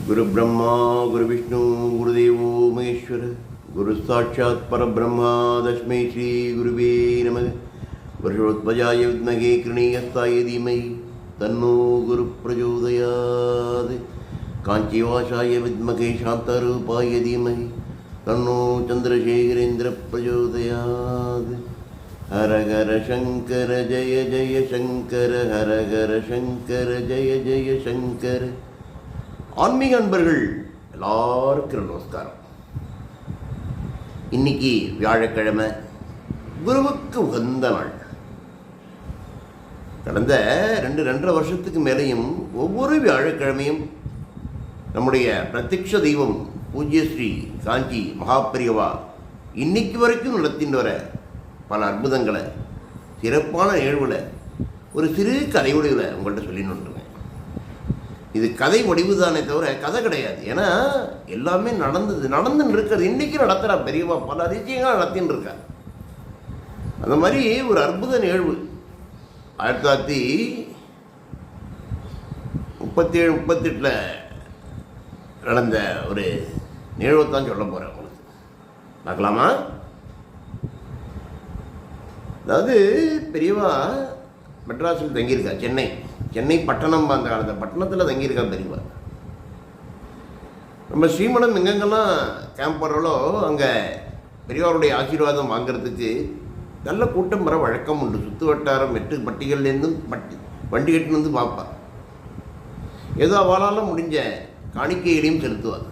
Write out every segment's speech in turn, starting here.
गुरु ब्रह्मा गुरु विष्णु गुरुदेवो महेश्वर गुरु साक्षात् परब्रह्मा तस्मै श्री गुरुवे नमः। वर्षोत्पजाय विद्महे कृणीयस्ताय धीमहि तन्नो गुरु प्रचोदयात्। काञ्चीवासाय विद्महे शान्तरूपाय धीमहि तन्नो चन्द्रशेखरेन्द्र प्रचोदयात्। हर हर शंकर जय जय शंकर हर हर शंकर जय जय शंकर। ஆன்மீக அன்பர்கள் எல்லாருக்கும் நமஸ்காரம். இன்னைக்கு வியாழக்கிழமை, குருவுக்கு உகந்த நாள். கடந்த 2.5 வருஷத்துக்கு மேலேயும் ஒவ்வொரு வியாழக்கிழமையும் நம்முடைய பிரத்யக்ஷ தெய்வம் பூஜ்ய ஸ்ரீ காஞ்சி மகாபெரியவா இன்னைக்கு வரைக்கும் நடத்தின்னு வர பல அற்புதங்களை சிறப்பான நிகழ்வுகளை ஒரு சிறு கதை வடிவில் உங்கள்கிட்ட சொல்லின்னு. இது கதை வடிவு தானே தவிர கதை கிடையாது. ஏன்னா எல்லாமே நடந்துன்னு இருக்கிறது. இன்றைக்கி நடத்துகிறா பெரியவா பல அதிசயங்கள் நடத்தின்னு இருக்கா. அந்த மாதிரி ஒரு அற்புத நிகழ்வு 1937-38 நடந்த ஒரு நிகழ்வை தான் சொல்ல போகிறேன் உங்களுக்கு. பார்க்கலாமா? அதாவது பெரியவா மெட்ராஸில் தங்கியிருக்கா. சென்னை பட்டணம், அந்த காலத்தில் பட்டணத்தில் தங்கியிருக்கா பெரியவா. நம்ம ஸ்ரீமடம் எங்கெங்கெல்லாம் கேம்ப் போடுறாலோ அங்கே பெரியவாருடைய ஆசீர்வாதம் வாங்கிறதுக்கு நல்ல கூட்டம் வர வழக்கம் உண்டு. சுற்று வட்டாரம் 8 பட்டிகள்லேருந்தும் வண்டி கட்டுன்னு வந்து பார்ப்பா. ஏதோ அவளால் முடிஞ்ச காணிக்கைகளையும் செலுத்துவார்.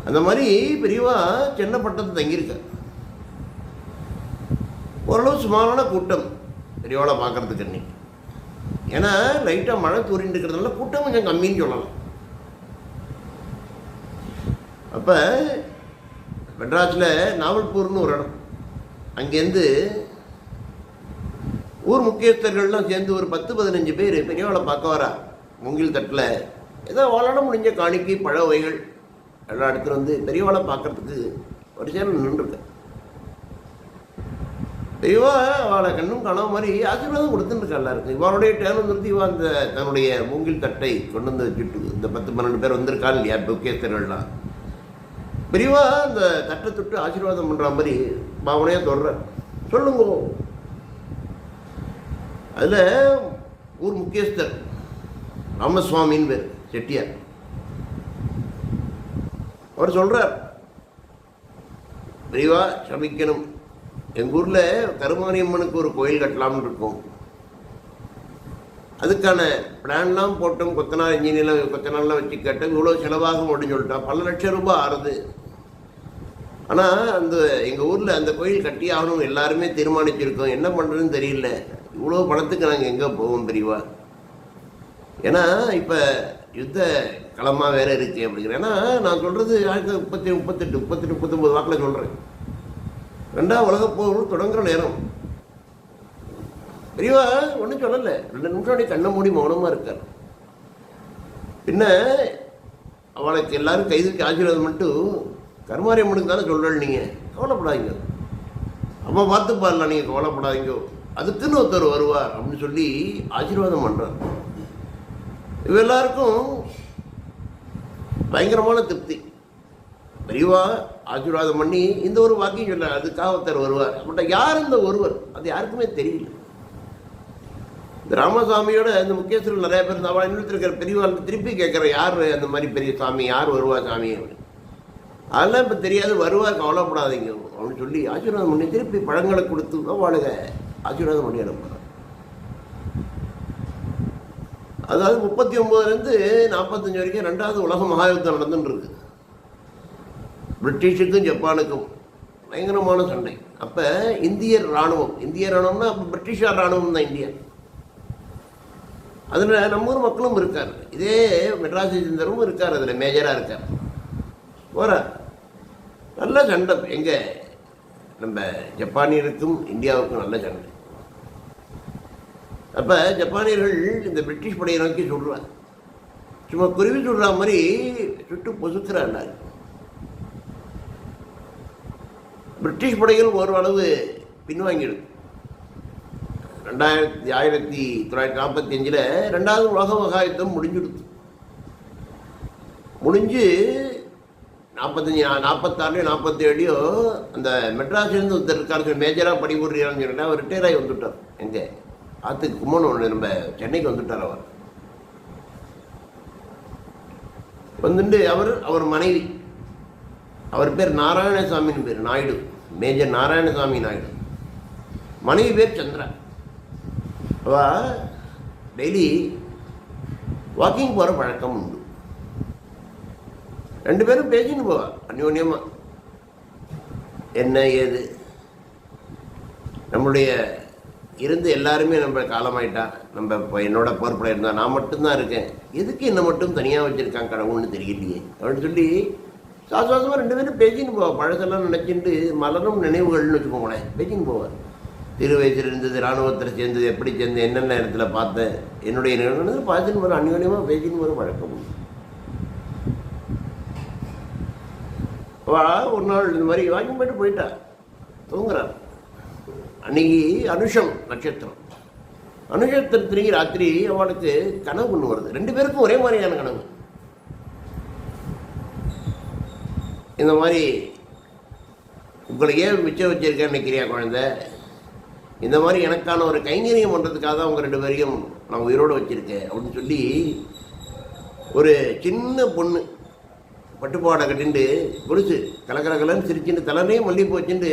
அந்த மாதிரி பெரியவா சென்னை பட்டணத்தை தங்கியிருக்கா. ஓரளவு சுமாரான கூட்டம் பெரியவாளை பார்க்குறதுக்கு அன்னைக்கு. ஏன்னா லைட்டாக மழை தூரின்னு இருக்கிறதுனால கூட்டம் கொஞ்சம் கம்மின்னு சொல்லலாம். அப்போ மெட்ராஸில் நாவல்பூர்னு ஒரு இடம், அங்கேருந்து ஊர் முக்கியஸ்தர்கள்லாம் சேர்ந்து ஒரு 10-15 பேர் பெரியவாளை பார்க்க வரா. மூங்கில் தட்டில் ஏதோ வாழாட முடிஞ்ச காணிக்கை பழ வகைகள் எல்லாம் எடுத்துகிட்டு வந்து பெரியவாளை பார்க்குறதுக்கு ஒரு சேரம் நின்றுருக்க. பெரியவா அவளை கண்ணும் காணாம மாதிரி ஆசீர்வாதம் கொடுத்துட்டு எல்லாருக்கும். இவளுடைய டேர்ன் நிறுத்தி இவன் அந்த தன்னுடைய மூங்கில் தட்டை கொண்டு வந்து வச்சுட்டு இந்த 10-12 பேர் வந்திருக்காள் இல்லையா முக்கியஸ்தர்கள்லாம். பெரியவா அந்த தட்டை தொட்டு ஆசீர்வாதம் பண்ணுற மாதிரி பாவனையாக தொடர சொல்லுங்க. அதில் ஊர் முக்கியஸ்தர் ராமசுவாமின்னு பேர், செட்டியார். அவர் சொல்கிறார், பெரியவா சமைக்கணும், எங்கள் ஊரில் கருமாரியம்மனுக்கு ஒரு கோயில் கட்டலாம்னு இருக்கும். அதுக்கான பிளான்லாம் போட்டோம். கொத்தனார் கொத்தனார்லாம் வச்சு கேட்டோம். இவ்வளோ செலவாகும் அப்படின்னு சொல்லிட்டா. பல லட்சம் ரூபாய் ஆறுது. ஆனால் அந்த எங்கள் ஊரில் அந்த கோயில் கட்டி ஆகணும் எல்லாருமே தீர்மானிச்சிருக்கோம். என்ன பண்ணுறதுன்னு தெரியல. இவ்வளோ பணத்துக்கு நாங்கள் எங்கே போவோம் பெரியவா? ஏன்னா இப்போ யுத்த களமாக வேறு இருக்குது அப்படிங்கிற. ஏன்னா நான் சொல்கிறது 1938-39 வாக்கில் சொல்கிறேன். 2ஆம் உலகப் போர் தொடங்குற நேரம். பெரியவா ஒன்றும் சொல்லலை. 2 நிமிஷம் அப்படி கண்ணை மூடி மௌனமாக இருக்கார். பின்ன அவளுக்கு எல்லாரும் கைதுக்கு ஆசீர்வாதம் மட்டும் கருமாரியம்மனுக்கு தானே சொல்கிறேன், நீங்கள் கவலைப்படாதீங்க, அப்போ பார்த்துப்பார்லாம், நீங்கள் கவலைப்படாதீங்க, அதுக்குன்னு ஒருத்தர் வருவார் அப்படின்னு சொல்லி ஆசீர்வாதம் பண்ணுறார். இவ எல்லாருக்கும் பயங்கரமான திருப்தி. பெரியவா ஆசீர்வாதம் பண்ணி இந்த ஒரு வாக்கியம் சொல்ல, அதுக்காக ஒருத்தர் வருவார். பட் யார் இந்த ஒருவர் அது யாருக்குமே தெரியல. இந்த ராமசாமியோட இந்த முக்கியஸ்தர்கள் நிறைய பேர் அவள் இன்னொருத்தர் இருக்கிற பெரியவாளுக்கு திருப்பி கேட்குற, யார் அந்த மாதிரி பெரிய சாமி, யார் வருவா சாமி அப்படின்னு. அதெல்லாம் இப்போ தெரியாது. வருவார், கவலைப்படாதீங்க அப்படின்னு சொல்லி ஆசீர்வாதம் பண்ணி திருப்பி பழங்களை கொடுத்து அவளுக ஆசீர்வாதம் பண்ணி அனுப்புகிறார். அதாவது 39லேருந்து 45 வரைக்கும் 2வது உலக மகாயுத்தம் நடந்துன்னு இருக்கு. பிரிட்டிஷுக்கும் ஜப்பானுக்கும் பயங்கரமான சண்டை. அப்போ இந்திய இராணுவம்னா அப்போ பிரிட்டிஷார் இராணுவம் தான் இந்தியா. அதில் நம்ம ஊர் மக்களும் இருக்கார். இதே மெட்ராஸ் சேர்ந்தரும் இருக்கார், அதில் மேஜராக இருக்கார். போகிறார், நல்ல சண்டை. எங்கே நம்ம ஜப்பானியருக்கும் இந்தியாவுக்கும் நல்ல சண்டை. அப்போ ஜப்பானியர்கள் இந்த பிரிட்டிஷ் படையை நோக்கி சுடுறார். சும்மா குருவி சுடுற மாதிரி சுட்டு பொசுக்கிறார் எல்லாரும். பிரிட்டிஷ் படைகள் ஓரளவு பின்வாங்கிடும். 1945 2வது உலக மகாயுத்தம் முடிஞ்சுடுது. முடிஞ்சு 46 47 அந்த மெட்ராஸ்லேருந்து ஒருத்தர் இருக்காரு, மேஜராக பணிபுரியான்னு சொல்லிட்டு அவர் ரிட்டையர் ஆகி வந்துவிட்டார். எங்கே ஆற்றுக்கு கும்மன் நம்ம சென்னைக்கு வந்துவிட்டார். அவர் வந்துட்டு அவர் மனைவி, அவர் பேர் நாராயணசாமின்னு பேர், நாயுடு, மேஜர் நாராயணசாமி நாயுடு. மனைவி பேர் சந்திரா. அவள் டெய்லி வாக்கிங் போகிற பழக்கம் உண்டு. 2 பேரும் பேசின்னு போவா அந்யோன்யமாக. என்ன ஏது நம்மளுடைய இருந்து எல்லாருமே நம்ம காலமாயிட்டா, நம்ம இப்போ என்னோட பொறுப்பில் இருந்தால் நான் மட்டும்தான் இருக்கேன், எதுக்கு என்னை மட்டும் தனியாக வச்சுருக்கான் கடவுள்னு தெரியலையே அப்படின்னு சொல்லி சாசுவாசமாக 2 பேரும் பேசின்னு போவாள். பழசெல்லாம் நினச்சிட்டு மலரும் நினைவுகள்னு வச்சுக்கோங்களேன், பேசின்னு போவார். சிறு வயசில் இருந்தது, இராணுவத்தில் சேர்ந்தது, எப்படி சேர்ந்து என்னென்ன இடத்துல பார்த்தேன், என்னுடைய நிகழ்வு பார்த்துன்னு போகிற அந்யோன்யமாக பேசின்னு போகிற பழக்கம். ஒரு நாள் இந்த மாதிரி வாங்கி போயிட்டா, தூங்குறார். அன்னைக்கு அனுஷம் நட்சத்திரம். அனுஷத்திரத்திற்கு ராத்திரி அவளுக்கு கனவு ஒன்று வருது. 2 பேருக்கும் ஒரே மாதிரியான கனவு. இந்த மாதிரி உங்களை ஏன் மிச்சம் வச்சிருக்கேன்னு நினைக்கிறியா குழந்தை, இந்த மாதிரி எனக்கான ஒரு கைங்கரியம் பண்ணுறதுக்காக தான் உங்கள் 2 பேரையும் நான் உயிரோடு வச்சுருக்கேன் அப்படின்னு சொல்லி ஒரு சின்ன பொண்ணு பட்டுப்பாடை கட்டிண்டு குடிச்சு கலக்கலன்னு சிரிச்சுட்டு தலைனே மல்லிகைப்பூ வச்சுட்டு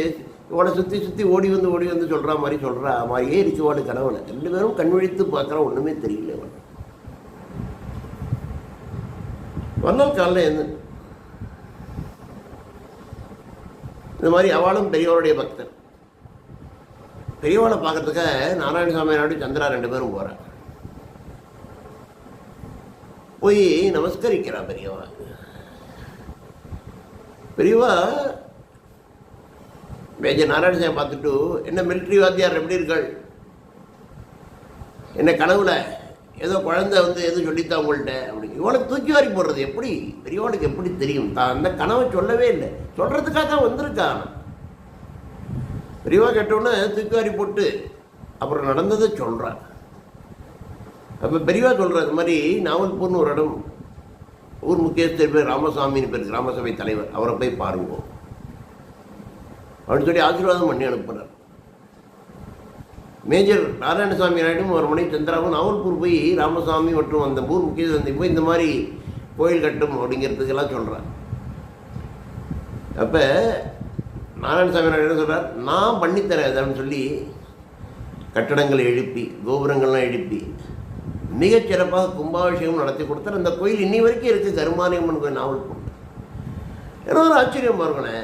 இவளை சுற்றி ஓடி வந்து சொல்கிற மாதிரியே இருக்கு வாடு கனவுல. 2 பேரும் கண் விழித்து பார்க்குறா, ஒன்றுமே தெரியல. மறுநாள் காலையில் இருந்து இந்த மாதிரி அவளும் பெரியவளுடைய பக்தர். பெரியவாளை பார்க்கறதுக்காக நாராயணசாமி நாடு சந்திரா 2 பேரும் போகிறார். போய் நமஸ்கரிக்கிறா பெரியவா. பெரியவா மேஜர் நாராயணசாமி பார்த்துட்டு, என்ன மிலிட்ரி வாத்தியார் எப்படி இருக்காள், என்ன கனவுல ஏதோ குழந்தை எதுவும் சொல்லித்தான் உங்கள்கிட்ட அப்படி இவளுக்கு தூக்கி வாரி போடுறது எப்படி பெரியவாளுக்கு எப்படி தெரியும்? தான் அந்த கனவை சொல்லவே இல்லை, சொல்கிறதுக்காக தான் வந்திருக்கான். பெரியவா கேட்டோன்னே தூக்கி வாரி போட்டு அப்புறம் நடந்ததை சொல்கிறான். அப்போ பெரியவா சொல்கிற இது மாதிரி நாவல்பூர்னு ஒரு இடம், ஊர் முக்கியஸ்தர் பேர் ராமசாமின்னு பேர், கிராம சபை தலைவர், அவரை போய் பாருங்க அப்படின்னு சொல்லி ஆசீர்வாதம் பண்ணி அனுப்புகிறார். மேஜர் நாராயணசாமி நாயுடும் ஒரு மணி சந்திராவும் நாவல்பூர் போய் ராமசாமி மற்றும் அந்த ஊர் முக்கியஸ்தர் போய் இந்த மாதிரி கோயில் கட்டும் அப்படிங்கிறதுக்கெல்லாம் சொல்கிறார். அப்போ நாராயணசாமி நாயுடு என்ன சொல்கிறார், நான் பண்ணித்தரேன் அப்படின்னு சொல்லி கட்டடங்களை எழுப்பி கோபுரங்கள்லாம் எழுப்பி மிகச்சிறப்பாக கும்பாபிஷேகம் நடத்தி கொடுத்தார். அந்த கோயில் இன்னி வரைக்கும் இருக்குது, கருமாரியம்மன் கோயில் நாவல்பூர். ஏன்னா ஒரு ஆச்சரியமாக இருக்கணே,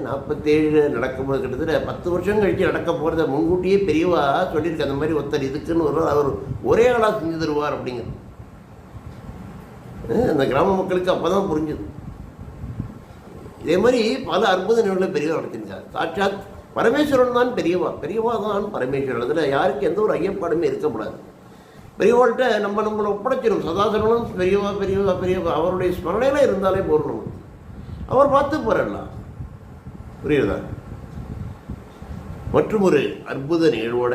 47 நடக்கும்போது கிட்டத்தட்ட 10 வருஷம் கழித்து நடக்க போகிறத முன்கூட்டியே பெரியவா சொல்லியிருக்கு. அந்த மாதிரி ஒருத்தர் இதுக்குன்னு அவர் ஒரே ஆளாக செஞ்சு தருவார் அப்படிங்கிறது அந்த கிராம மக்களுக்கு அப்போ தான் புரிஞ்சுது. இதே மாதிரி பல அற்புத நிகழ்வுகளை பெரியவா நடத்திருக்கார். சாட்சாத் பரமேஸ்வரன் தான் பெரியவா தான் பரமேஸ்வரன். அதில் யாருக்கு எந்த ஒரு ஐயப்பாடுமே இருக்கக்கூடாது. பெரியவாள்கிட்ட நம்மளை ஒப்படைச்சிடும். சதாசரணம் பெரியவா அவருடைய ஸ்மரணையில் இருந்தாலே போடணும், அவர் பார்த்து போறலாம். புரியுதா? மற்றும் ஒரு அற்புத நிகழ்வோட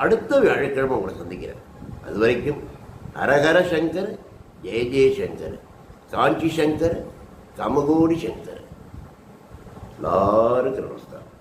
அடுத்த வியாழக்கிழமை உங்களை சந்திக்கிறேன். அது வரைக்கும் ஹரஹர சங்கர், ஜெய ஜெயசங்கர், காஞ்சி சங்கர், கமகோடி சங்கர். எல்லாருக்கும் நமஸ்காரம்.